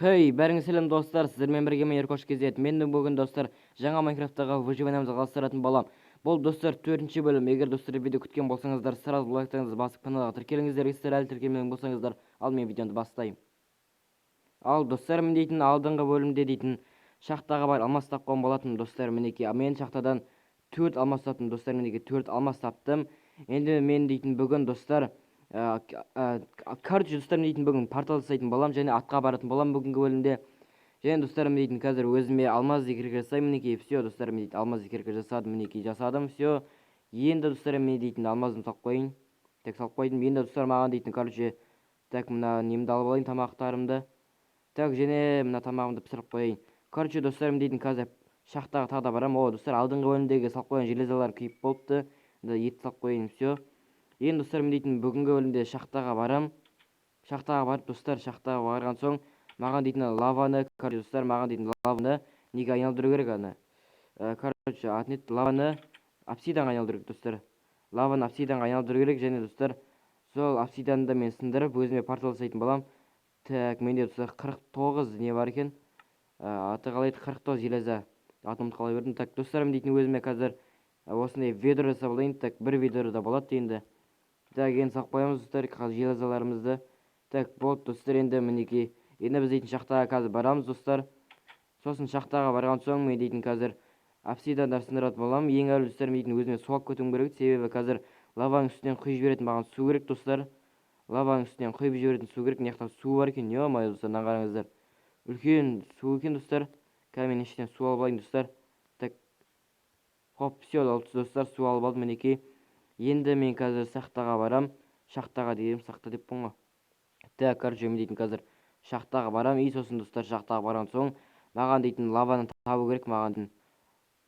Hey, бәріңіз сәлем достар, сіздермен бірге мен Еркош кезет. Менің бүгін достар жаңа Майнкрафттағы выживаниямызды жалғастыратын болам. Бұл достар 4-ші бөлім. Егер достар видео күткен болсаңыздар, сразу лайктарыңызды басып каналға тіркеліңіздер. Егер сіздер әлі тіркелмеген болсаңыздар, ал мен видеоны бастайын. Ал достар, мен дейтін алдыңғы бөлімде дейтін шахтаға бар алмас тапқан болатын достар. Мінекей мен шахтадан 4 алмас таптым достар. Мінекей 4 алмас таптым. Енді мен дейтін бүгін достар короче достар, мен дейтін бүгін портал жасайтын болам және атқа баратын болам бүгінгі бөлімде. Және достар, мен дейтін қазір өзіме алмаз зекіргі жасаймын. Мінекей все достар, мен дейтін алмаз зекіргі жасадым. Мінекей жасадым все. Енді достар, мен дейтін алмазын салып қойын. Так салып қойдым. Енді достар, маған дейтін короче так мына немді алып алайын, тамақтарымды. Так және мына тамағымды пісіріп қояйын. Короче достар, мен дейтін қазір шахтаға тағы да барам. О достар, алдыңғы бөлімдегі салып қойған железалар күйіп болыпты. Ет салып қояйын все. Енді достар, мен дейтін бүгінгі бөлімде шахтаға барам. Шахтаға барып достар, шахтаға барған соң маған дейтін лаваны, короче достар, маған дейтін лаваны неге айналдыру керек аны. Короче, атнет лаваны обсиданға айналдыру керек достар. Лаваны обсиданға айналдыру керек және достар, сол обсиданды мен сындырып өзіме портал жасайтын болам. Так, менде достар 49 не бар екен. Аты қалай еді, 49 железа. Атымды қалай бердім. Так достар, мен дейтін өзіме қазір осындай ведро жасап алайын. Так, бір ведро да болады енді. Так, енді салып қоямыз достар железаларымызды. Так, болды достар, енді мінекей. Енді біз дейтін шахтаға қазір барамыз достар. Сосын шахтаға барған соң мен дейтін қазір обсидандар сындыратын болам. Ең әуелі достар, мен дейтін өзіме су алып кетуім керек. Себебі қазір лаваның үстінен құйып жіберетін маған су керек достар. Лаваның үстінен құйып жіберетін су керек. Мына жақта су бар екен, е-мое достар, мына қараңыздар. Үлкен су екен достар. Қазір мен ішінен су алып алайын достар. Так, хоп, все достар, су алып алдым мінекей. Енді мен қазір шахтаға барам. Шахтаға деймін, шахта деп қойма. Так, короче, мен дейтін қазір шахтаға барам. И сосын достар, шахтаға барған соң маған дейтін лаваны табу керек маған дейтін.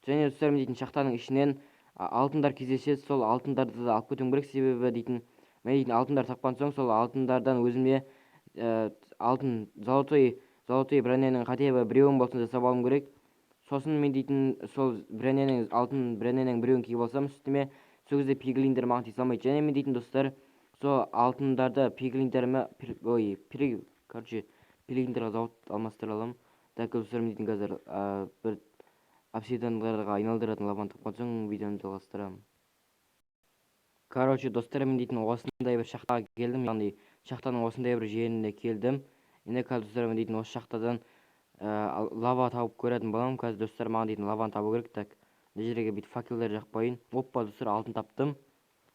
Және достар, мен дейтін шахтаның ішінен алтындар кездеседі. Сол алтындарды да алып кетуім керек. Себебі дейтін мен дейтін алтындар тапқан соң сол алтындардан өзіме алтын золотой броненің хотя бы біреуін болсын жасап алуым керек. Сосын мен дейтін сол броненің алтын броненің біреуін киіп алсам үстіме, сол кезде пиглиндер маған тиісе алмайды. Және мен дейтін достар, сол алтындарды пиглиндеріме короче пиглиндерға зауыт алмастыра аламын. Так достар, мен дейтін қазір бір обсидандарға айналдыратын лаваны тапқан соң видеоны жалғастырамын. Короче достар, мен дейтін осындай бір шахтаға келдім, яғни шахтаның осындай бір жеріне келдім. Енді қазір достар, мен дейтін осы шахтадан лава тауып көретін боламын. Қазір достар, маған дейтін лаваны табу керек. Так, мына жерге бүйтіп факелдер жақып қояйын. Оппа достар, алтын таптым.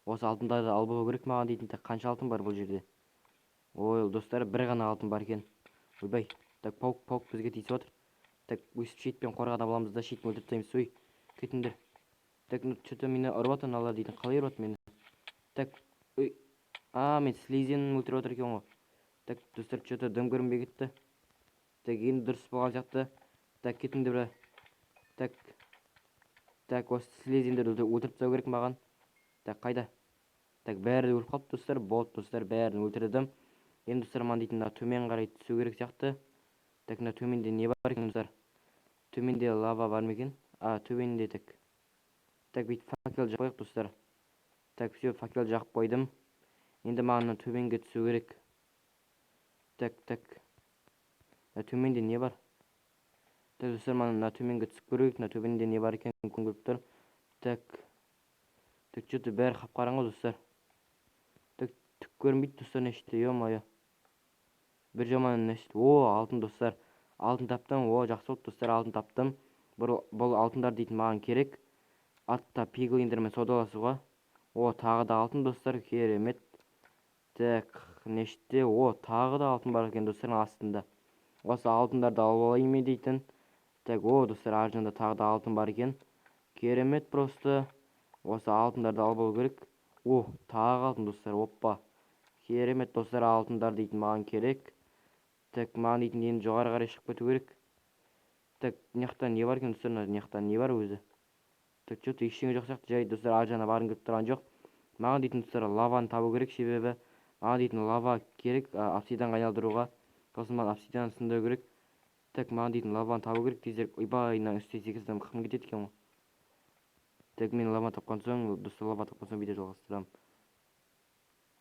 Осы алтындарды алып алу керек маған дейтін. Так, қанша алтын бар бұл жерде? Ой достар, бір ғана алтын бар екен. Ойбай. Так, паук бізге тиісіп отыр. Так, өйстіп шетпен қорғана аламыз да шетпен өлтіріп тастаймыз. Ой, кетіңдер. Так, что-то мені ұрып отыр мыналар дейтін. Қалай ұрып отыр мені? Так, ой. Мен слизин өлтіріп отыр екен ғой. Так достар, что-то дым көрінбей кетті. Так, енді дұрыс болған сияқты. Так, кетіңдер бра. Так, осы слизиндерді өлтіріп тастау керек маған. Так, қайда? Так, бәрі өліп қалыпты достар. Болды достар, бәрін өлтірдім. Енді достар, маған дейтін төмен қарай түсу керек сияқты. Так, мына төменде не бар екен достар? Төменде лава бар ма екен? Төменде так. Так, бүйтіп факел жағып қояйық достар. Так, все, факел жағып қойдым. Енді маған төменге түсу керек. Так. Төменде не бар? Так, достар, маған төменге түсіп көрейік. Төменде не бар екен көріп тұр. Так, что-то бәрі қап-қараңғы достар. Так, түк көрінбейді достар, нешті, е-мое. Бір жаман нешті. Алтын достар. Алтын таптым. Жақсы болды достар, алтын таптым. Бұл алтындар дейтін маған керек. Атта пиглиндермен саудаласуға. Тағы да алтын достар, керемет. Так, нешті. Тағы да алтын бар екен достар астында. Осы алтындарды алып алайын мен дейтін. Так, достар, ар жағында тағы да алтын бар екен. Керемет просто. Осы алтындарды алып алу керек. Тағы алтын достар. Оппа. Керемет достар, алтындар дейтін маған керек. Так, маған дейтін енді жоғары қарай шығып кету керек. Так, мынаяқта не бар екен достар? Мынаяқта не бар өзі? Так, что-то ештеңе жоқ сияқты. Жай достар, ар жағына барғым келіп тұрған жоқ. Маған дейтін достар лаваны табу керек, себебі маған дейтін лава керек обсиданға айналдыруға. Сосын маған обсидан сындыру керек. Так, маған дейтін лаваны табу керек. Тезірек. Ойбай, мына үстіне 8 адам қым кетеді екен ғой. Так, мен лава тапқан соң, достар, лава тапқан соң видео жалғастырамын.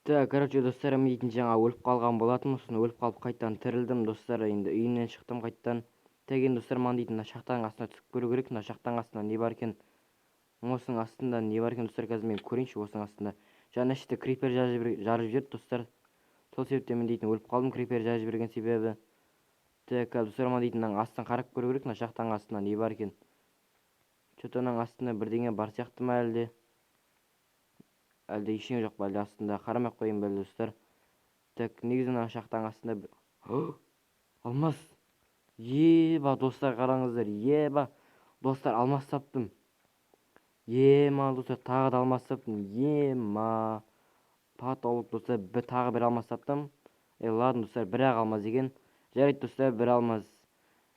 Короче, достар, мен дейтін жаңа өліп қалған болатын. Сосын өліп қалып қайттан тірілдім, достар. Енді үйімнен шықтым қайттан. Енді достар, маған дейтін мына шахтаның астына түсіп көру керек. Мына шахтаның астында не бар екен? Осының астында не бар екен, достар? Қазір мен көрейінші осының астында. Жаңа іште крипер жарып жіберді, достар. Сол себептен мен дейтін өліп қалдым, крипер жарып жіберген себебі. Достар, маған дейтін мына астын қарап көру керек. Мына шахтаның астында не бар екен? Что-то оның астында бірдеңе бар сияқты ма әлде? Әлде ештеңе жоқ па? Әлде астында қарамай ақ қояйын бәлде, достар. Негізі мына шахтаның астында алмас. Еба, достар, қараңыздар. Еба, достар, алмас таптым. Ема, достар, тағы да алмас таптым. Ема, потолып, достар, тағы бір алмас таптым. Ладно, достар, бір-ақ алмаз екен. Жарайды, достар, бір алмаз.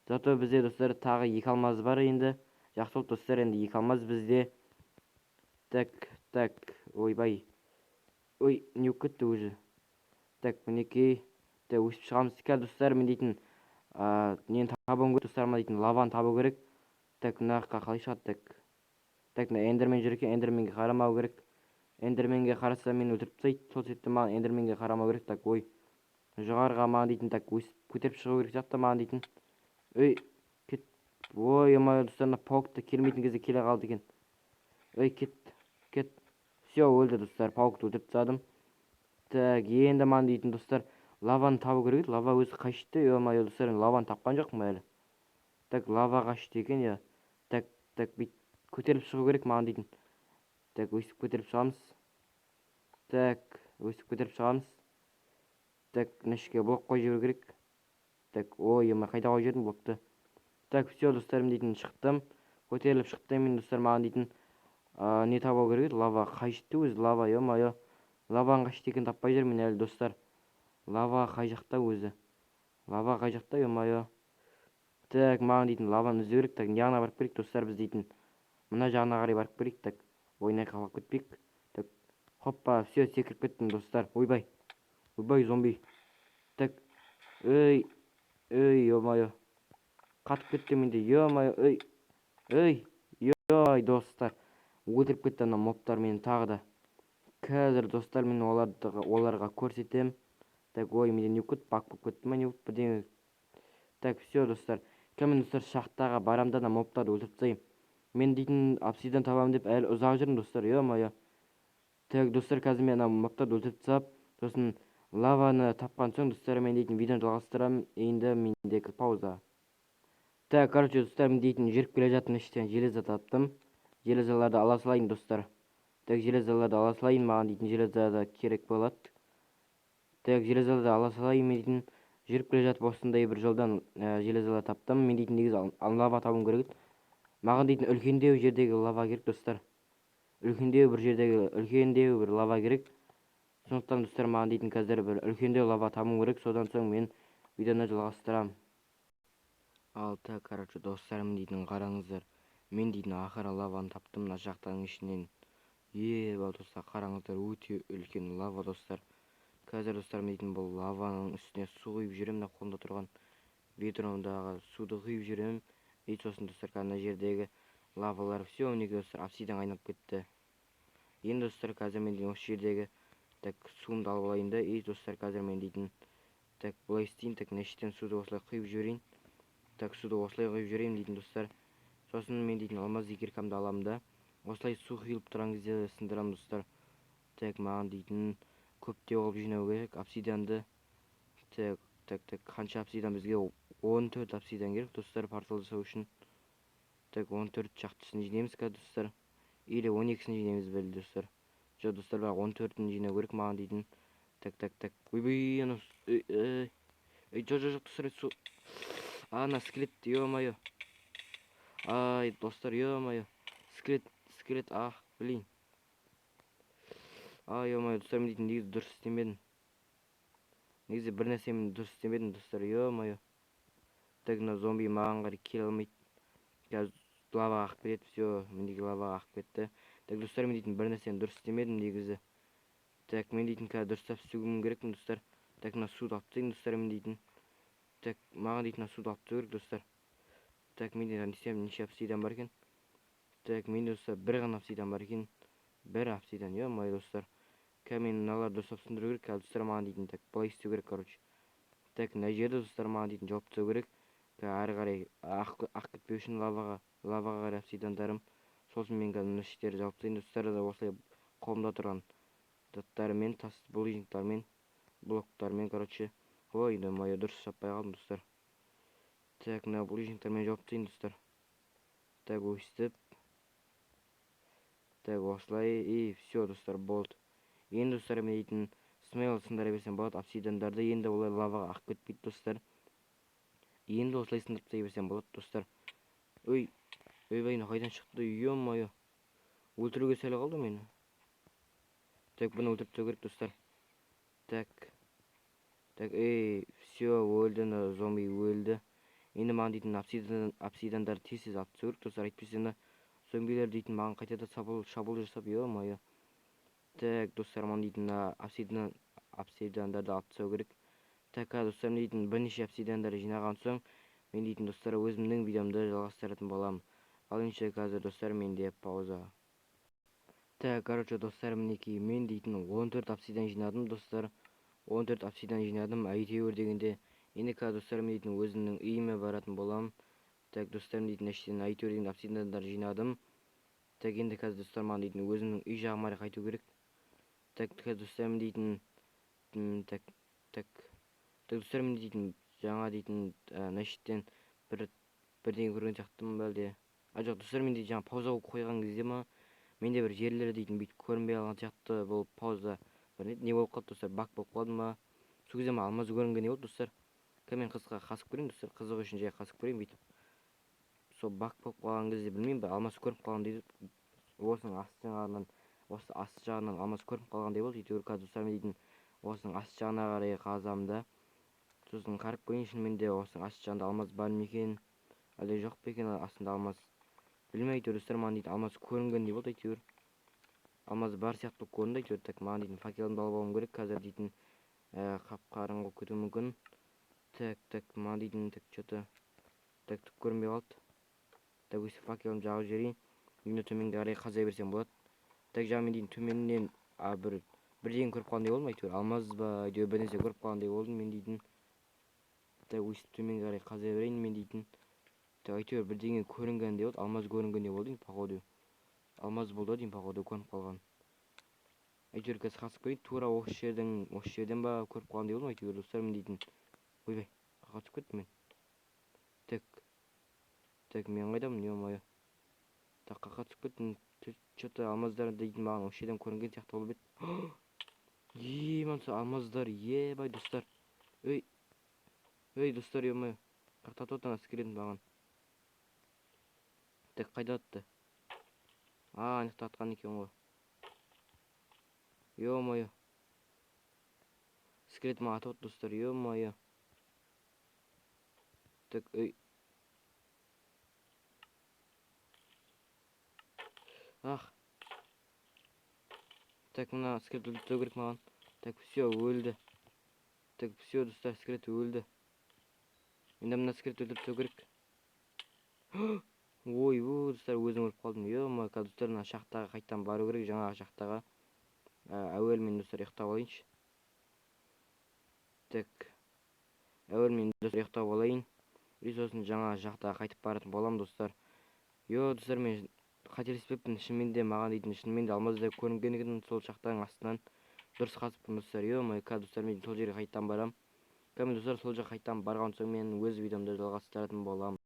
Зато бізде, достар, тағы 2 алмаз бар енді. Жақсы болды, достар, енді 2 алмаз бізде. Ойбай. Ой, не болып кетті өзі. Мінекей. Өсіп шығамыз. Достар, мен дейтін нені табуым керек, достар, дейтін лаваны табу керек. Мына жаққа қалай шығады? Мына эндермен жүр екен, эндерменге қарамау керек. Эндерменге қараса мені өлтіріп тастайды. Сол себептен маған эндерменге қарамау керек. Ой. Жоғарыға маған дейтін өсіп көтеріп шығу керек сияқты маған дейтін. Ой, кет. Ой, достар, мына паукты келмейтін кезде келе қалды екен. Ой, кет. Все, өлді, достар. Паукты өлтіріп тастадым. Енді маған дейтін, достар, лаваны табу керек. Лава өзі қашты. Достар, лаваны тапқан жоқпын әлі. Лава қашты екен, я. Бүйт көтеріліп шығу керек маған дейтін. Өсіп көтеріп шығамыз. Өсіп көтеріп шығамыз. Нешке блок қой жіберу керек. Ой, қайда қой жердің блокты. Все, достарым дейтін, шықтым. Көтеріліп шықтым мен, достар, маған дейтін не табу керек. Лава қашты өзі, лава, лаваның қашты екен таппай жүрмін әлі, достар. Лава қай жақта өзі. Лава қай жақта, маған дейтін лаваны іздеу керек. Не жағына барып керек, достар, біз дейтін. Мына жағына қарай барып керек. Ойнай қалып кетпейік. Хоппа, все, секіріп кеттім, достар. Ойбай, зомби. Ой, қатып кеттім менде, ой, достар. Өлтіріп кетті ана мобтар мені тағы да. Қазір, достар, мен оларға көрсетем. Ой, менде не көп бак болып кетті ма, не болып бірдеңе. Все, достар. Мен, достар, шахтаға барамда ана мобтарды өлтіріп тастайым. Мен дейтін обсидиан табамын деп әлі ұзақ жүрмін, достар. Достар, қазір мен ана мобтарды өлтіріп тастап, сосын лаваны тапқан соң, достар, мен дейтін видеоны жалғастырамын. Енді мендегі пауза. Короче, достар, мен дейтін жүріп келе жатырмын, іштен железо таптым. Железоларды ала салайын, достар. Железоларды ала салайын, маған дейтін железо керек болады. Железоларды ала салайын, мен дейтін жүріп келе жатып осындай бір жолдан железолар таптым. Мен дейтін негізі лава табуым керек. Маған дейтін үлкендеу жердегі лава керек, достар. Үлкендеу бір лава керек. Сондықтан, достар, маған дейтін қазір бір үлкендеу лава табуым керек. Содан соң мен видеоны жалғастырамын. Короче, достарым дейтін қараңыздар. Мен дейтін ақыры лаваны таптым мына шахтаның ішінен. Достар, қараңыздар, өте үлкен лава, достар. Қазір, достар, дейтін бұл лаваның үстіне су құйып жүрем. Мына қолымда тұрған ведромдағы суды құйып жүрем. Сосын, достар, мына жердегі лавалар все, мінекей, достар, обсидиан айнап кетті. Енді, достар, қазір мен осы жердегі суымды алып алайын да. Достар, қазір мен дейтін былай істейін. Мына іштен суды осылай құйып жіберейін. Суды осылай құйып жіберейін дейтін, достар. Сосын мен дейтін алмаз киркамды аламын да. Осылай су құйылып тұрған кезде сындырамын, достар. Маған дейтін көптеу қылып жинау керек обсидианды. Қанша обсидиан бізге? 14 обсидиан керек, достар, портал жасау үшін. 14 шақтысын жинаймыз қазір, достар. Или 12-сін жинаймыз бәлде, достар. Жоқ, достар, 14-ін жинау керек маған дейтін. Ойбай, анау. Жоқ, достар, су. Ана скелет, ё-моё. Ай, достар, ё-моё. Скелет, блин. Ё-моё, достар, мен дейтін негізі дұрыс істемедім. Негізі бір нәрсе мен дұрыс істемедім, достар, ё-моё. Мына зомби маған қарай келе алмайды. Қазір лаваға ағып кетеді, все, мендегі лаваға ағып кетті. Достар, мен дейтін бір нәрсені дұрыс істемедім негізі. Мен дейтін қазір дұрыстап істеуім керекпін, достар. Мына суды алып тастайын, достар, мен дейтін. Маған дейтін суды алып тастау керек, достар. Менде неше обсидиан бар екен? Менде, достар, бір ғана обсидиан бар екен. Бір обсидиан, ё-моё, достар. Мен мыналарды дұрыстап түсіндіру керек. Қазір достар маған дейтін так былай істеу керек, короче. Так, мына жерде достар маған дейтін жауап тастау керек. Ары қарай ақ кетпеу үшін лаваға қарай обсидандарым. Сосын мен қазір мына шеттерді жауып тастайын достар. Осылай қолымда тұрған заттармен, тас булыжниктармен, блоктармен, короче. Ой, да моя дұрыс жаппай қалдым достар. Так, мына булыжниктармен жауып тастайын достар. Так, өстіп. Так, осылай. И все достар, болды. Енді достар мен дейтін смейл сындыра берсем болады обсидандарды. Енді олай лаваға ақ кетпейді достар. Енді осылай сындырып тастай берсем болады достар. Ой, ойбай, қайдан шықты? Ё-моё. Өлтіруге сәл қалды мені. Так, бұны өлтіріп тастау керек достар. Так, все, өлді, зомби өлді. Енді маған дейтін обсидандар тез атып тастау керек достар. Әйтпесе зомбилер дейтін маған қайтада шабуыл жасап, ё-моё. Так, достар, маған дейтін обсидандарды атып тастау керек. Так, достар, дейтін бірнеше обсидандарды жинаған соң, мен дейтін достар өзімнің видеомды жалғастыратын боламын. Ал енді қазір достар менде пауза. Так, короче достар, мінекей мен дейтін 14 обсидан жинадым достар. 14 обсидан жинадым, әйтеуір дегенде. Енді қазір достар мен дейтін өзімнің үйіме баратын боламын. Так, достар, дейтін әштен әйтеуір дегенде обсидандар жинадым. Так, енді қазір достар маған дейтін өзімнің үй жағыма қайту керек. Так, қазір достар мен дейтін так достар мен дейтін жаңа дейтін нәшеттен бірдеңе көрген сияқтымын бәлде. Жоқ достар, мен дейтін жаңа пауза қойған кезде ма менде бір жерлері дейтін бүйтіп көрінбей қалған сияқты болып пауза бір не болып қалды достар, бак болып қалды ма. Сол кезде ма алмаз көрінген не болды достар. Мен қызға қасып көрейін достар, қызық үшін жай қасып көрейін бүйтіп. Сол бак болып қалған кезде білмеймін бе, алмаз көрініп қалған дейді. Осының асты жағынан алмаз көрініп қалғандай болды. Әйтеуір қазір достар мен дейтін осының асты жағына қарай қазамын да. Сосын қарап көрейін шынымен де осының асты жағында алмаз бар ма екен, әлде жоқ па екен астында алмаз. Білмей әйтеуір достар маған дейтін алмаз көрінгендей болды. Әйтеуір алмаз бар сияқты көрінді. Әйтеуір так, маған дейтін факелімді алып алуым керек. Қазір дейтін қап қараңғы кетуі мүмкін. Так, маған дейтін что-то так түк көрінбей қалды. Так, өстіп факелімді жағып жіберейін. Енді төменге қарай қаза берсем болады. Так, жаңа мен дейтін төменнен бірдеңе көріп қалғандай болдым. Әйтеуір алмаз ба, әйтеуір бір нәрсе көріп қалғандай болдым мен дейтін. Так, өстіп төменге қарай қаза берейін мен дейтін. Так, әйтеуір бірдеңе көрінгендей болды, алмаз көрінгендей болды походу. Алмаз болды деймін походу көрініп қалған. Әйтеуір қазір қасып көрейін, тура осы жерден ба көріп қалғандай болдым. Әйтеуір достар мен дейтін. Ойбай, қаға түсіп кеттім мен. Так, мен қайдамын, ё-моё. Так, қаға түсіп кеттім. Что-то алмаздар дейтін маған осы жерден көрінген сияқты болып еді. Мынасы алмаздар, ебай достар. Ой достар, ё-моё. Қақта тотан әскеретін маған. Так, қайда атты? Анықта атқан екен ғой. Ё-моё. Скелет маған атып достар, ё-моё. Так, Так, мына скелет өлтіру керек маған. Так, все, өлді. Так, все достар, скелет өлді. Енді мына скелет өлтіру керек. Ой, достар, өзім өліп қалдым. Ё-моё, достар, мына шахтаға қайтадан бару керек, жаңағы шахтаға. Әуел мен достар ұйықтап алайыншы. Так, әуел мен достар ұйықтап алайын. Сосын жаңа шахтаға қайтып баратын болам достар. Достар, мен қателеспеппін. Шынымен де маған дейтін шынымен де алмаздай көрінген екен сол шахтаның астынан. Дұрыс қазыппын достар. Ё-моё, достар, мен сол жерге қайтадан барам. Мен достар сол жаққа қайтадан барған соң мен өз видеомды жалғастыратын боламын.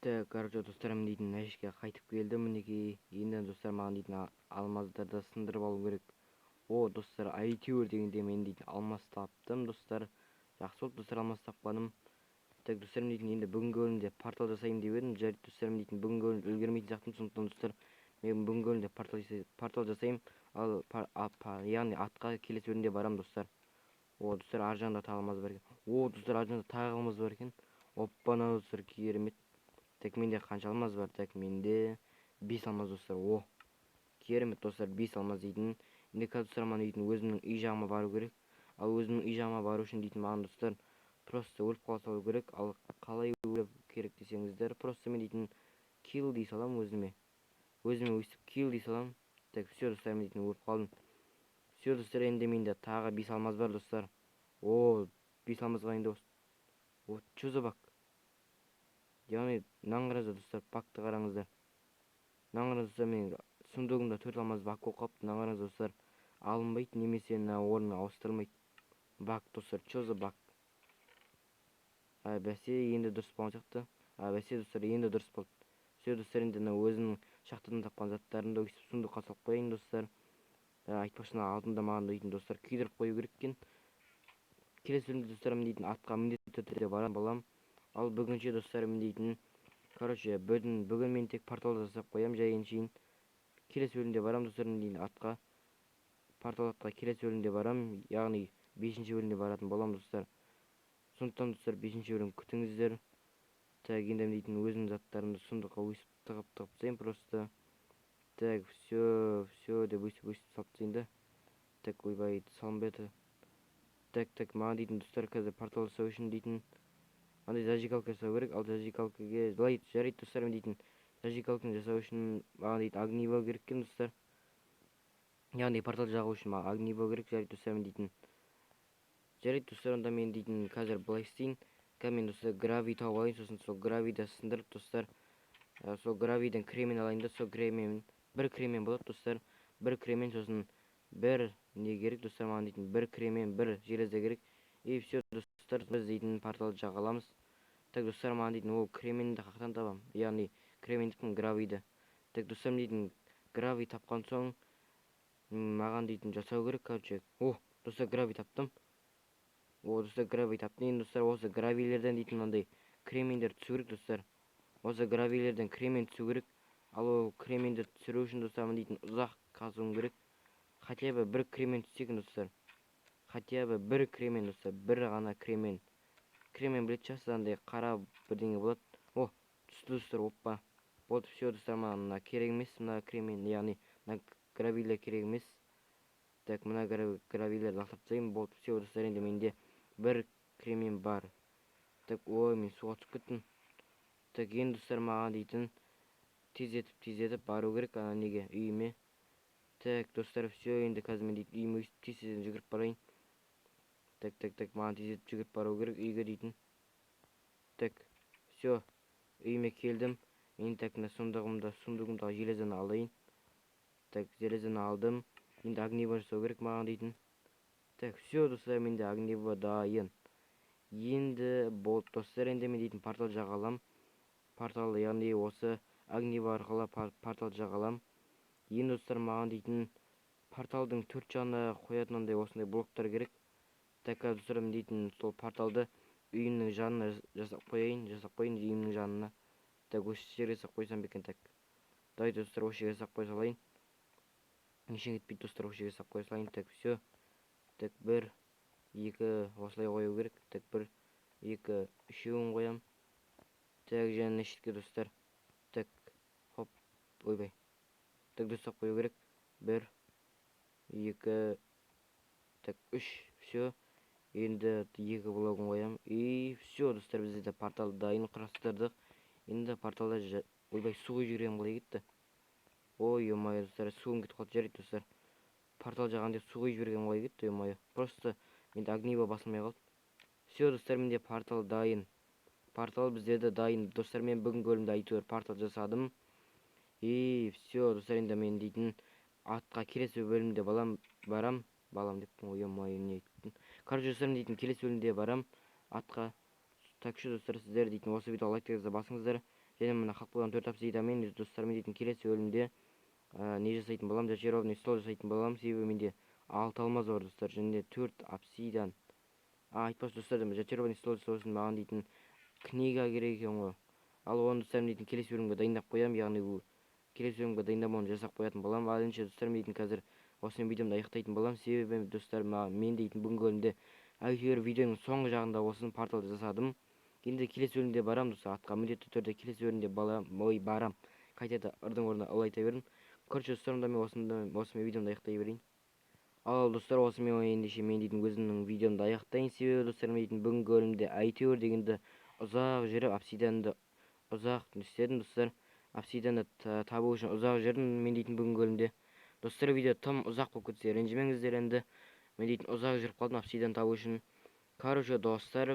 Так, короче достар, мен дейтін әшке қайтып келдім мінекей. Енді достар маған дейтін алмаздарды сындырып алу керек. Достар, әйтеуір дегенде мен дейтін алмаз таптым достар. Жақсы болды достар, алмаз тапқаным. Так, достар, мен дейтін енді бүгінгі бөлімде портал жасайын деп едім. Жарайды достар, мен дейтін бүгінгі бөлімде үлгермейтін сияқтымын. Сондықтан достар, мен бүгінгі бөлімде портал жасаймын. Ал яғни атқа келесі бөлімде барам достар. Достар, ар жағында тағы алмаз бар екен. Достар, ар жағында тағы алмаз бар екен. Оппана достар, керемет. Так, менде қанша алмаз бар? Так, менде 5 алмаз достар. Керемет достар, 5 алмаз дейтін. Енді қазір достар маған дейтін өзімнің үй жағыма бару керек. Ал өзімнің үй жағыма бару үшін дейтін маған достар просто өліп қала салу керек. Ал қалай өліп керек десеңіздер, просто мен дейтін kill дей салам өзіме. Өзіме өстіп kill дей салам. Так, все достар, мен дейтін өліп қалдым. Все достар, енді менде тағы 5 алмаз бар достар. О, 5 алмазға енді вот что за бак? Яғни мынаңғарыңыздар достар, бакты қараңыздар. Мынаңғарыңыздар достар, менің сундугымда 4 алмаз бак болып қалыпты. Мынаңғарыңыздар достар, алынбайды немесе орнына ауыстырылмайды. Бак достар, что за бак? Бәсе енді дұрыс болған сияқты. Бәсе достар, енді дұрыс болды. Все достар, енді өзінің шахтадан тапқан заттарымды өйстіп сундукқа салып қояйын достар. Айтпақшы алдында маған дейтін достар күйдіріп қою керек екен. Келесі бөлімде достар, мен дейтін атқа міндетті түрде балам. Ал бүгінше достар, мен дейтін короче бүгін мен тек портал жасап қоям жайын шейін. Келесі бөлімде барам достар, мен дейтін атқа портал атқа келесі бөлімде барам, яғни 5-ші бөлімде баратын болам достар. Сондықтан достар 5-ші бөлім күтіңіздер. Так, енді мен дейтін өзімнің заттарымды сундукқа өйстіп тығып тастайын просто. Так, все деп өйстіп салып тастайын да. Так, ойбай, салынбайды. Так, маған дейтін достар қазір портал жасау үшін дейтін андай зажигалка жасау керек. Ал зажигалкаге былай жарайды достар, мен дейтін зажигалканы жасау үшін маған дейтін огниво керек екен достар. Яғни портал жағу үшін маған огниво керек. Жарайды достар, мен дейтін жарайды достар, онда мен дейтін қазір былай істейін. Мен достар грави тауып алайын, сосын сол гравиді сындырып достар, сол гравиден кремень алайын да, сол кремень бір кремень болады достар. Бір кремень, сосын бір не керек достар, маған дейтін бір кремень, бір железо керек. И все достар, біз дейтін порталды жағаламыз. Так достар, маған дейтін ол кременьді қақтан табам, яғни кремендікін гравиді. Так достар, дейтін грави тапқан соң маған дейтін жасау керек, короче. Достар, грави таптым. Достар, грави таптым. Енді достар, осы гравилерден дейтін мынандай кремендер түсу керек достар. Осы гравилерден кремень түсу керек. Ал ол кременді түсіру үшін достар, дейтін ұзақ қазуым керек. Хотя бы бір кремень түссе екен достар. Хотя бы бір кремень достар, бір ғана кремень. Кремень білет шығарсыз, андай қара бірдеңе болады. Түсті достар, оппа. Болды, все достар, мына керек емес, мына кремень, яғни мына гравилер керек емес. Так, мына гравилерді лақтырып тастаймын. Болды, все достар, енді менде бір кремень бар. Так, мен суға түсіп кеттім. Так, енді достар, маған дейтін тездетіп бару керек неге, үйіме. Так достар, все, енді қазір мен дейтін үйіме тездетіп жүгіріп барайын. Так, маған тездетіп жүгіріп бару керек үйге дейтін. Так, все, үйіме келдім. Енді так, сундугымдағы железоны алайын. Так, железоны алдым. Енді огниво жасау керек маған дейтін. Так, все достар, менде огниво дайын. Енді болды достар, енді мен дейтін портал жағалам. Портал, яғни осы огниво арқылы портал жағалам. Енді достар, маған дейтін порталдың 4 жағына қоятындай осындай блоктар керек. Так, достар, мен дейтін сол порталды үйімнің жанына жасап қояйын үйімнің жанына. Так, осы жерге жасап қойсам бекен. Так, давайте достар, осы жерге жасап қоя салайын. Нешен кетпейді достар, осы жерге жасап қоя салайын. Так, все. Так, 1 2 осылай қою керек. Так, 1 2 3-еуін қоям. Так, және шетке достар. Так, хоп, ойбай. Так, достар, қою керек. 1 2 так, 3, все. Енді 2 блогын қоям. И все достар, бізде портал дайын құрастырдық. Енді порталда ойбай, суға жүгірем қалай кетті. Ой-ой, достар, суым кетіп қалды. Жарайды достар, портал жағанда суға жүгірем қалай кетті. Ой-ой, просто менде огниво басылмай қалды. Все достар, менде портал дайын. Портал бізде дайын достар, мен бүгінгі бөлімде әйтеуір портал жасадым. И все достар, енді мен дейтін атқа келесі бөлімде балам деппін, ой-ой, не айттым. Короче достар, мен дейтін келесі бөлімде барам атқа. Так, что достар, сіздер дейтін осы видеоға лайктарыңызды басыңыздар. Және мына хақ болған 4 тапсырды мен достар, мен дейтін келесі бөлімде не жасайтын болам, зачарованный стол жасайтын болам. Себебі менде 6 алмаз бар достар, және 4 обсидиан. Айтпақшы достар, зачарованный стол жасау үшін маған дейтін книга керек екен ғой. Ал оны достар, мен дейтін келесі бөлімге дайындап қоям, яғни келесі бөлімге дайындап оны жасап қоятын болам. Ал енді достар, мен дейтін қазір осымен видеомды аяқтайтын болам. Себебі достар, мен дейтін бүгінгі бөлімде әйтеуір видеоның соңғы жағында осыны порталды жасадым. Енді келесі бөлімде барам достар, атқа міндетті түрде келесі бөлімде барам. Қайтады ырдың орнына ыл айта бердім. Короче достар, мен осымен видеомды аяқтай берейін. Ал достар, осымен ендеше мен дейтін өзімнің видеомды аяқтайын. Себебі достар, мен дейтін бүгінгі бөлімде әйтеуір дегенде ұзақ жүріп обсидианды ұзақ істедім достар. Обсидианды табу үшін ұзақ жүрдім мен дейтін бүгінгі бөлімде. Достар, видео тым ұзақ болып кетсе ренжімеңіздер енді. Мен дейтін ұзақ жүріп қалдым апсидан табу үшін. Короче, достар,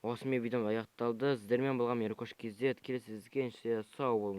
осымен видеом аяқталды. Сіздермен болған Еркош KZ. Келесі кездескенше сау болыңыз.